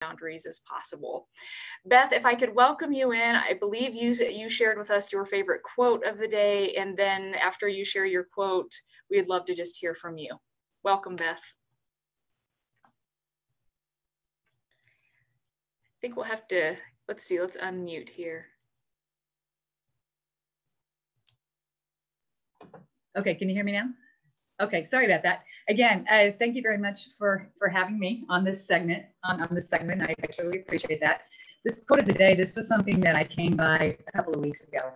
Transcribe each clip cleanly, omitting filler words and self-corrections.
boundaries as possible. Beth, if I could welcome you in, I believe you shared with us your favorite quote of the day, and then after you share your quote, we'd love to just hear from you. Welcome, Beth. I think we'll have to, let's see, let's unmute here. Okay, can you hear me now? Okay, sorry about that. Again, thank you very much for having me on this segment. I truly appreciate that. This quote of the day, this was something that I came by a couple of weeks ago.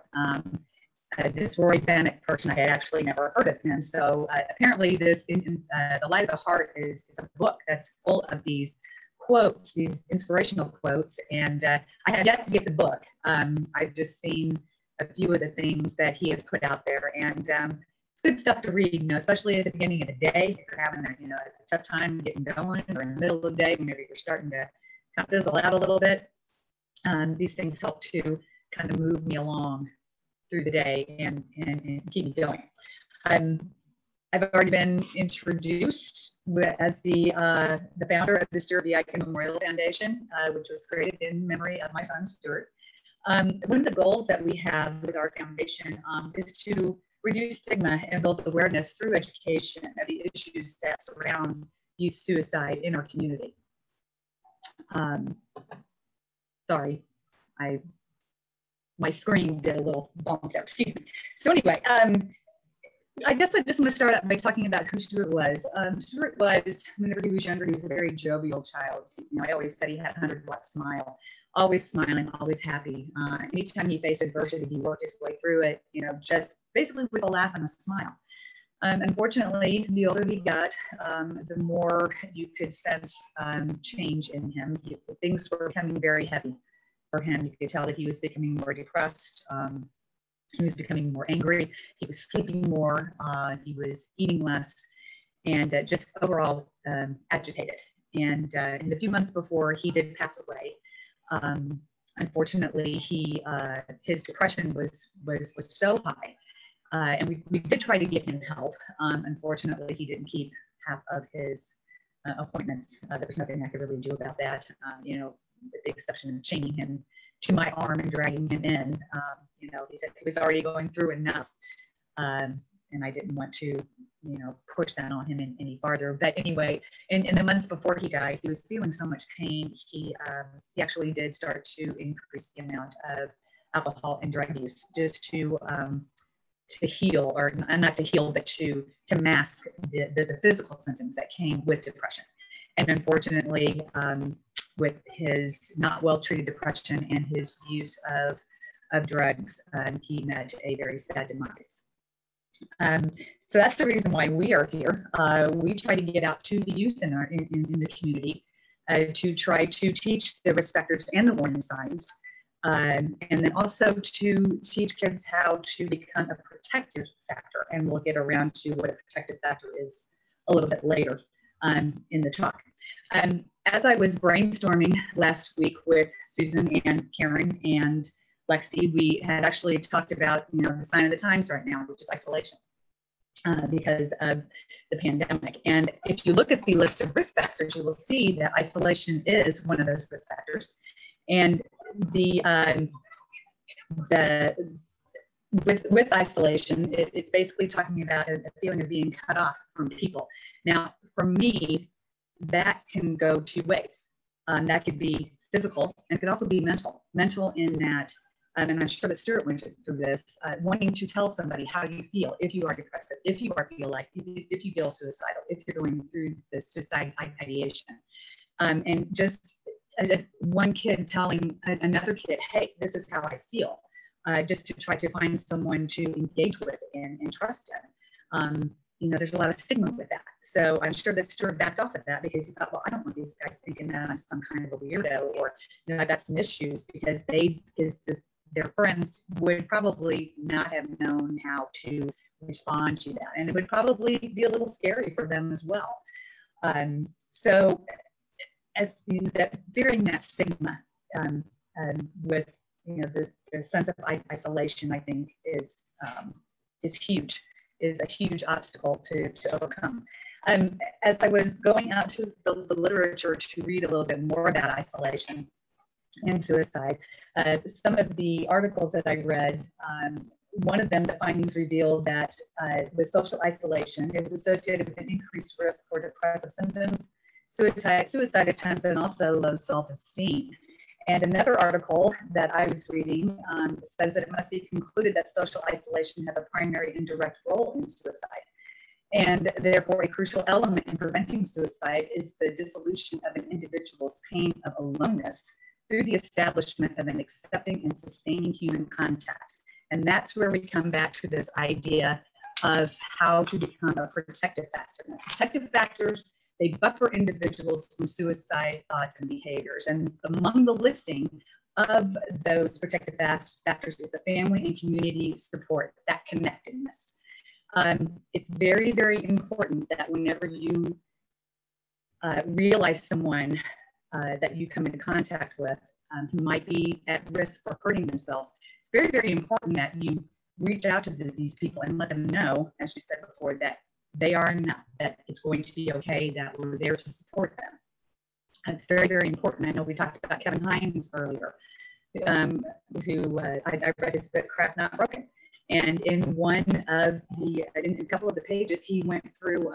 This Roy Bennett person, I had actually never heard of him. So apparently this, The Light of the Heart is a book that's full of these quotes, these inspirational quotes. And I have yet to get the book. I've just seen a few of the things that he has put out there. And it's good stuff to read, especially at the beginning of the day, if you're having a tough time getting going, or in the middle of the day, whenever you're starting to kind of fizzle out a little bit. These things help to kind of move me along through the day and keep me going. I've already been introduced as the founder of the Stuart V. Eiken Memorial Foundation, which was created in memory of my son, Stuart. One of the goals that we have with our foundation is to reduce stigma and build awareness through education of the issues that surround youth suicide in our community. Sorry, my screen did a little bump there, excuse me. So anyway, I guess I just want to start out by talking about who Stuart was. Stuart was, whenever he was younger, he was a very jovial child. I always said he had a 100-watt smile, always smiling, always happy. Anytime he faced adversity, he worked his way through it, just basically with a laugh and a smile. Unfortunately, the older he got, the more you could sense change in him. Things were becoming very heavy for him. You could tell that he was becoming more depressed. He was becoming more angry. He was sleeping more. He was eating less, and just overall agitated. And in the few months before he did pass away, unfortunately, his depression was so high, and we did try to give him help. Unfortunately, he didn't keep half of his appointments. There was nothing I could really do about that. With the exception of chaining him to my arm and dragging him in. He said he was already going through enough, and I didn't want to, push that on him any farther. But anyway, in the months before he died, he was feeling so much pain. He actually did start to increase the amount of alcohol and drug use just to heal, or not to heal, but to mask the physical symptoms that came with depression. And unfortunately, with his not well-treated depression and his use of drugs, he met a very sad demise. So that's the reason why we are here. We try to get out to the youth in the community to try to teach the risk factors and the warning signs, and then also to teach kids how to become a protective factor. And we'll get around to what a protective factor is a little bit later in the talk. As I was brainstorming last week with Susan and Karen and Lexi, we had actually talked about, the sign of the times right now, which is isolation, because of the pandemic. And if you look at the list of risk factors, you will see that isolation is one of those risk factors. And with isolation, it's basically talking about a feeling of being cut off from people. Now, for me, that can go two ways. That could be physical, and it could also be mental. Mental in that, and I'm sure that Stuart went through this, wanting to tell somebody how you feel if you are depressive, if you feel suicidal, if you're going through the suicide ideation. And just one kid telling another kid, hey, this is how I feel, just to try to find someone to engage with and trust in. There's a lot of stigma with that. So I'm sure that Stuart backed off of that because he thought, well, I don't want these guys thinking that I'm some kind of a weirdo, or, I've got some issues, because their friends would probably not have known how to respond to that. And it would probably be a little scary for them as well. So as fearing that stigma with, the sense of isolation, I think is huge, is a huge obstacle to overcome. As I was going out to the literature to read a little bit more about isolation and suicide, some of the articles that I read, one of them, the findings revealed that with social isolation, it was associated with an increased risk for depressive symptoms, suicide attempts, and also low self-esteem. And another article that I was reading says that it must be concluded that social isolation has a primary and direct role in suicide. And therefore, a crucial element in preventing suicide is the dissolution of an individual's pain of aloneness through the establishment of an accepting and sustaining human contact. And that's where we come back to this idea of how to become a protective factor. Now, protective factors, they buffer individuals from suicide thoughts and behaviors. And among the listing of those protective factors is the family and community support, that connectedness. It's very, very important that whenever you realize someone that you come into contact with who might be at risk for hurting themselves, it's very, very important that you reach out to these people and let them know, as you said before, that they are enough, that it's going to be okay, that we're there to support them. It's very, very important. I know we talked about Kevin Hines earlier, who I read his book, Cracked Not Broken. And in in a couple of the pages, he went through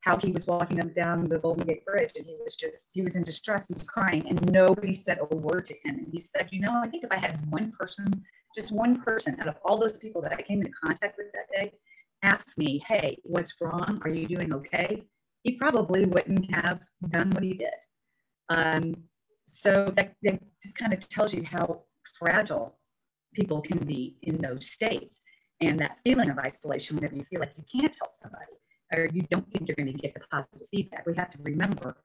how he was walking up down the Golden Gate Bridge, and he was in distress, he was crying, and nobody said a word to him. And he said, I think if I had one person, just one person out of all those people that I came into contact with that day, ask me, hey, what's wrong? Are you doing okay? He probably wouldn't have done what he did. So that just kind of tells you how fragile people can be in those states. And that feeling of isolation, whenever you feel like you can't tell somebody, or you don't think you're going to get the positive feedback, we have to remember,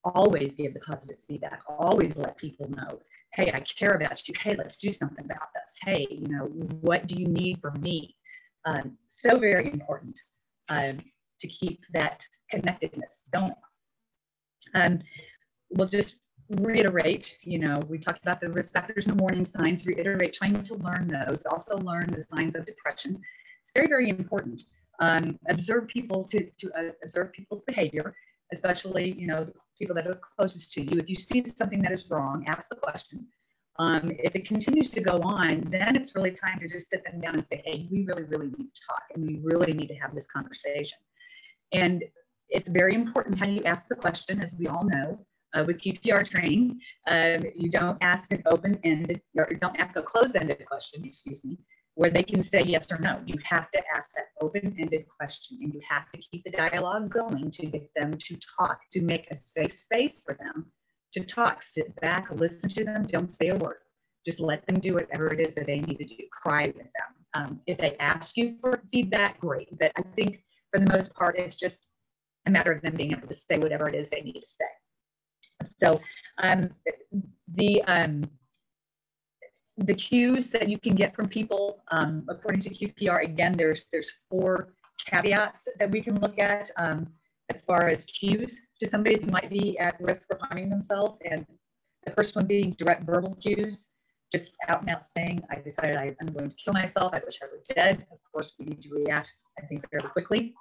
always give the positive feedback. Always let people know, hey, I care about you. Hey, let's do something about this. Hey, what do you need from me? So very important to keep that connectedness going. We'll just reiterate, we talked about the risk factors and the warning signs, reiterate trying to learn those, also learn the signs of depression. It's very, very important. Observe people's behavior, especially, the people that are closest to you. If you see something that is wrong, ask the question. If it continues to go on, then it's really time to just sit them down and say, hey, we really, really need to talk, and we really need to have this conversation. And it's very important how you ask the question, as we all know. With QPR training, you don't ask an open-ended, or don't ask a closed-ended question, where they can say yes or no. You have to ask that open-ended question, and you have to keep the dialogue going to get them to talk, to make a safe space for them to talk. Sit back, listen to them, don't say a word. Just let them do whatever it is that they need to do. Cry with them. If they ask you for feedback, great. But I think for the most part, it's just a matter of them being able to say whatever it is they need to say. So the cues that you can get from people, according to QPR, again, there's 4 caveats that we can look at as far as cues to somebody who might be at risk for harming themselves. And the first one being direct verbal cues, just out and out saying, I decided I'm going to kill myself, I wish I were dead. Of course, we need to react, I think, fairly quickly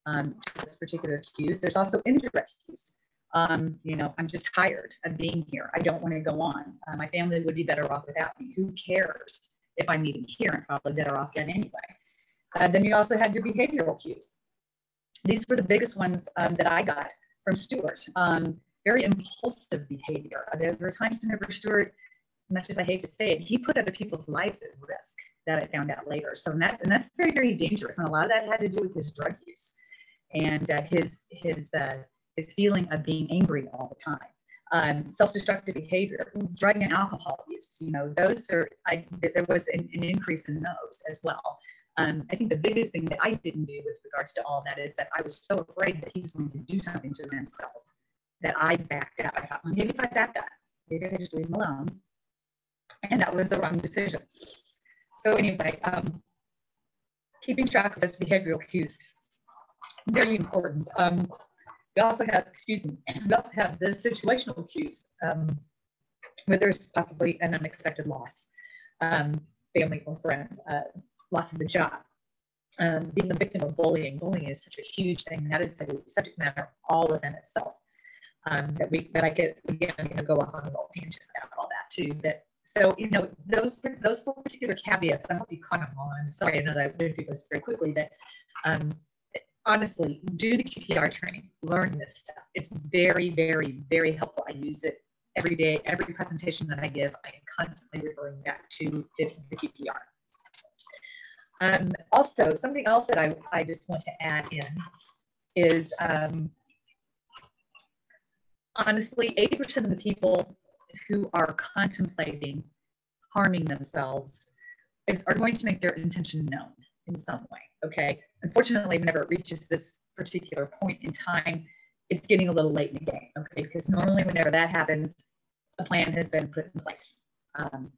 to those particular cues. There's also indirect cues. I'm just tired of being here. I don't want to go on. My family would be better off without me. Who cares if I'm even here? I'm probably better off dead anyway. Then you also have your behavioral cues. These were the biggest ones that I got from Stuart. Very impulsive behavior. There were times whenever Stuart, much as I hate to say it, he put other people's lives at risk, that I found out later. So that's very, very dangerous. And a lot of that had to do with his drug use and his feeling of being angry all the time. Self-destructive behavior, drug and alcohol use, those are, there was an increase in those as well. I think the biggest thing that I didn't do with regards to all that is that I was so afraid that he was going to do something to himself that I backed out. I thought, well, maybe if I back out, maybe I could just leave him alone. And that was the wrong decision. So anyway, keeping track of those behavioral cues, very important. We also have the situational cues, where there's possibly an unexpected loss, family or friend, loss of the job, being a victim of bullying. Bullying is such a huge thing. That is a subject matter all within itself. That I get, again, I'm going to go off on a little tangent about all that too. But so, those four particular caveats, I hope you caught them all. I'm sorry, I know that I went through this very quickly, but honestly, do the QPR training, learn this stuff. It's very, very, very helpful. I use it every day. Every presentation that I give, I am constantly referring back to the QPR. Also, something else that I just want to add in is, honestly, 80% of the people who are contemplating harming themselves are going to make their intention known in some way, okay? Unfortunately, whenever it reaches this particular point in time, it's getting a little late in the game, okay? Because normally whenever that happens, a plan has been put in place.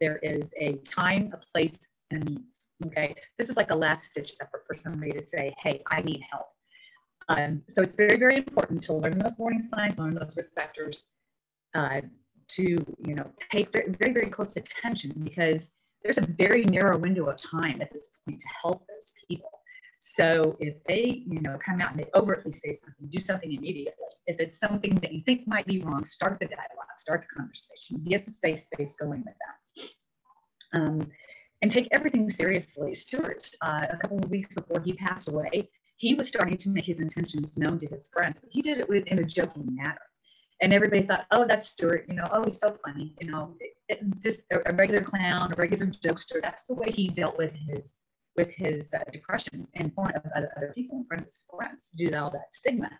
There is a time, a place, and a means, okay? This is like a last-ditch effort for somebody to say, hey, I need help. So it's very, very important to learn those warning signs, learn those risk factors, to pay very, very, very close attention, because there's a very narrow window of time at this point to help those people. So if they come out and they overtly say something, do something immediately. If it's something that you think might be wrong, start the dialogue, start the conversation, get the safe space going with that. And take everything seriously. Stuart, a couple of weeks before he passed away, he was starting to make his intentions known to his friends. But he did it in a joking manner. And everybody thought, oh, that's Stuart, oh, he's so funny, just a regular clown, a regular jokester. That's the way he dealt with his depression in front of other people, in front of his friends, due to all that stigma.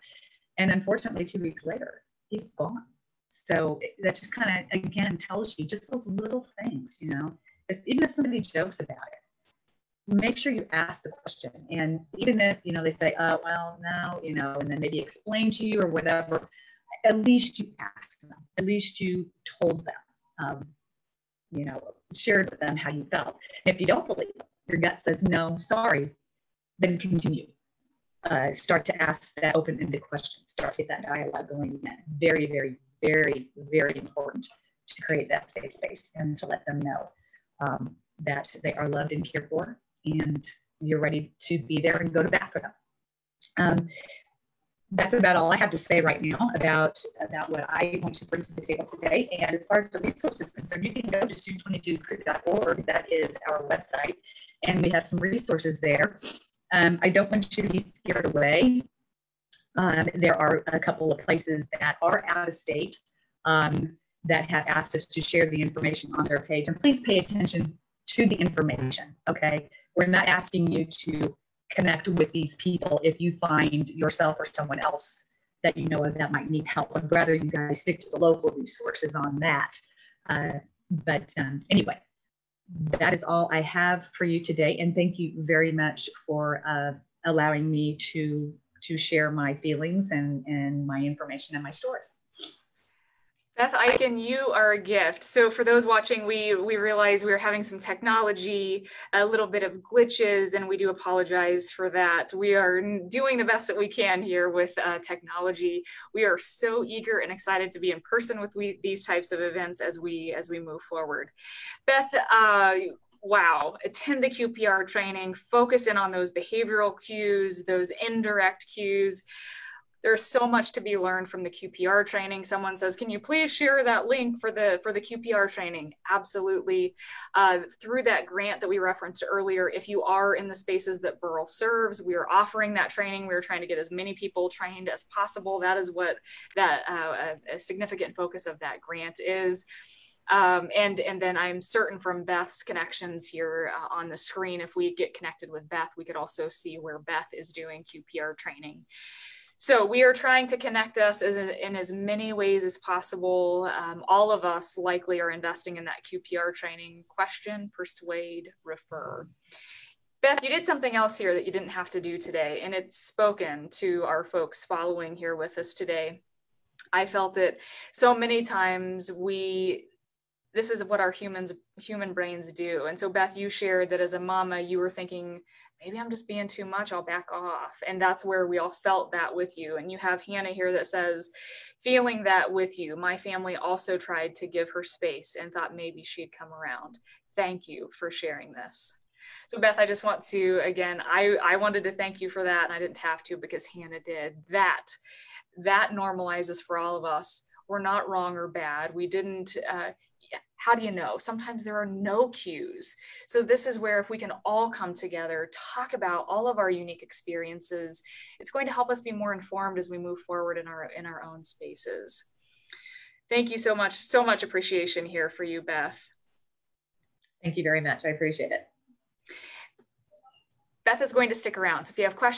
And unfortunately, 2 weeks later, he's gone. So that just kind of, again, tells you just those little things, even if somebody jokes about it, make sure you ask the question. And even if, they say, oh, well, no, and then maybe explain to you or whatever, at least you asked them, at least you told them, shared with them how you felt. And if you don't believe them, your gut says, no, sorry, then continue. Start to ask that open-ended question. Start to get that dialogue going again. Very, very, very, very important to create that safe space and to let them know that they are loved and cared for, and you're ready to be there and go to bat for them. That's about all I have to say right now about what I want to bring to the table today. And as far as the resources concerned, you can go to student22crew.org. That is our website, and we have some resources there. I don't want you to be scared away. There are a couple of places that are out of state that have asked us to share the information on their page. And please pay attention to the information, okay? We're not asking you to connect with these people if you find yourself or someone else that you know of that might need help. I'd rather you guys stick to the local resources on that. But anyway, that is all I have for you today. And thank you very much for allowing me to share my feelings and my information and my story. Beth Eiken, you are a gift. So for those watching, we realize we were having some technology, a little bit of glitches, and we do apologize for that. We are doing the best that we can here with technology. We are so eager and excited to be in person with these types of events as we move forward. Beth, wow, attend the QPR training, focus in on those behavioral cues, those indirect cues. There's so much to be learned from the QPR training. Someone says, can you please share that link for the QPR training? Absolutely. Through that grant that we referenced earlier, if you are in the spaces that Burrell serves, we are offering that training. We're trying to get as many people trained as possible. That is what a significant focus of that grant is. And then I'm certain from Beth's connections here on the screen, if we get connected with Beth, we could also see where Beth is doing QPR training. So we are trying to connect us in as many ways as possible. All of us likely are investing in that QPR training. Question, persuade, refer. Beth, you did something else here that you didn't have to do today, and it's spoken to our folks following here with us today. I felt it so many times. This is what our human brains do. And so Beth, you shared that as a mama, you were thinking, maybe I'm just being too much, I'll back off. And that's where we all felt that with you. And you have Hannah here that says, feeling that with you. My family also tried to give her space and thought maybe she'd come around. Thank you for sharing this. So Beth, I just want to, again, I wanted to thank you for that, and I didn't have to because Hannah did. That normalizes for all of us. We're not wrong or bad. We didn't, how do you know? Sometimes there are no cues. So this is where if we can all come together, talk about all of our unique experiences, it's going to help us be more informed as we move forward in our own spaces. Thank you so much appreciation here for you, Beth. Thank you very much. I appreciate it. Beth is going to stick around. So if you have questions,